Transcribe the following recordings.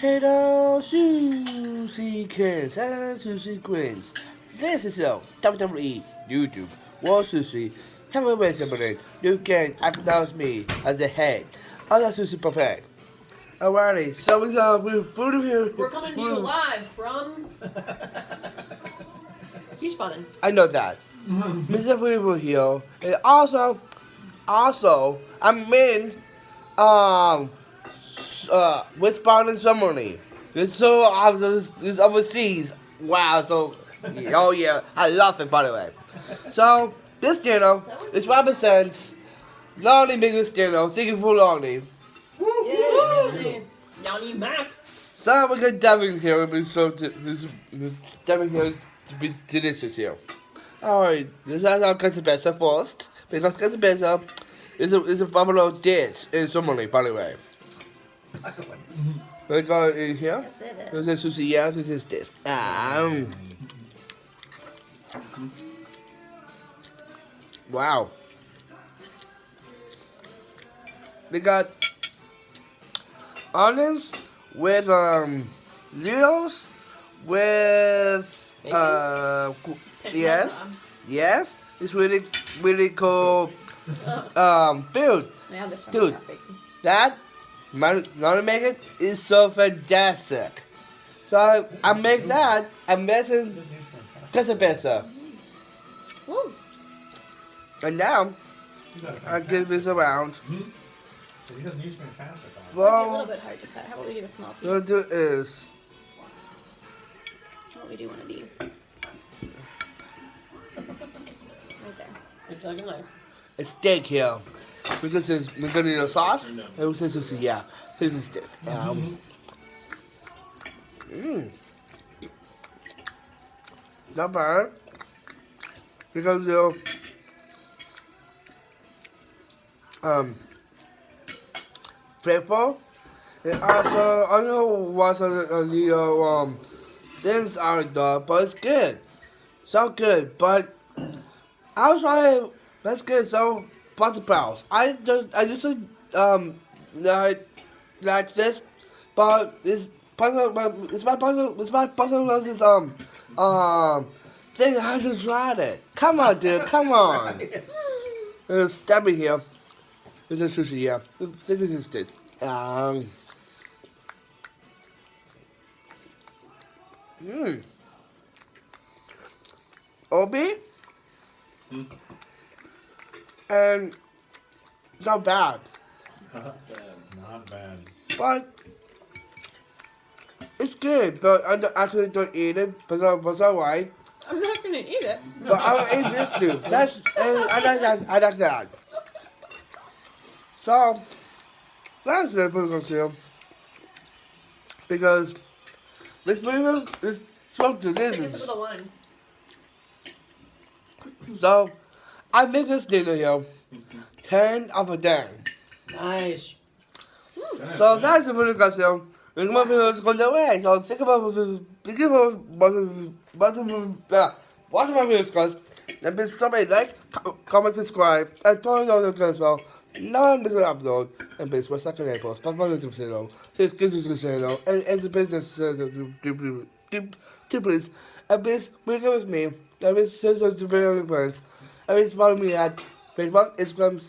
Hello, Susie Kids and Susie Queens. This is your WWE YouTube War Susie Heavyweight Champion. You can acknowledge me as the head of the Susie Puppet. Alrighty, so we're here. We're coming to you live from Wiesbaden. I know that. Mr. People here. And also, I'm in Wiesbaden, Germany. This overseas. Wow, so oh yeah, I love it by the way. So this channel is represents Lonely Biggest channel, thinking for Lonely. Yay! Yanni Mac. So we're gonna dive in here and be diving here to be delicious here. Alright, this is our Casabessa first. Because Casabessa is a popular dish in Germany, by the way. We go in here. Yes, it This is sushi, yeah, this is this. Wow. We got onions with noodles with yes, it's really cool food. Yeah, this time Dude. I'm not faking. That not make it is so fantastic. So I make that. I'm missing Casabessa. Woo. And now I give this around. He doesn't use fantastic on it. Might be a little Well, bit hard to cut. How about we do a small piece? what I'll do is How about we do one of these? Right there. It's like a knife. a steak here. Because we're gonna need a sauce. And we say sushi, yeah. Here's a steak. Not bad. We're gonna do pepper. And also I don't know what's a little things are there, but it's good. So good, but I'll try let's get so butter pounds. I usually like this, but it's my puzzle thing. I have to try it. Come on, dude. Come on. There's Debbie here. This is sushi. Yeah. This is it. Obi. And not bad, Not bad. but it's good. But I actually don't eat it, but it's alright. I'm not gonna eat it. But I'll eat this too. That's and I like that. I like that. So that's really pretty good too, because this movie is so Take a sip delicious. of the wine. So I make this dinner here 10 out of 10. Nice. So that's the publicación. En una segunda vez, so think about watch my videos, and please somebody like, comment, subscribe, and turn on the channel. Now I'm missing upload, and please watch second April, but my YouTube channel, please give this channel, and the business please, and please make it with me, and please send some to very friends, and please follow me at Facebook, Instagram,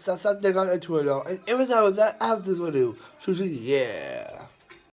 Telegram, and Twitter, and every time that I have this video, sushi, yeah.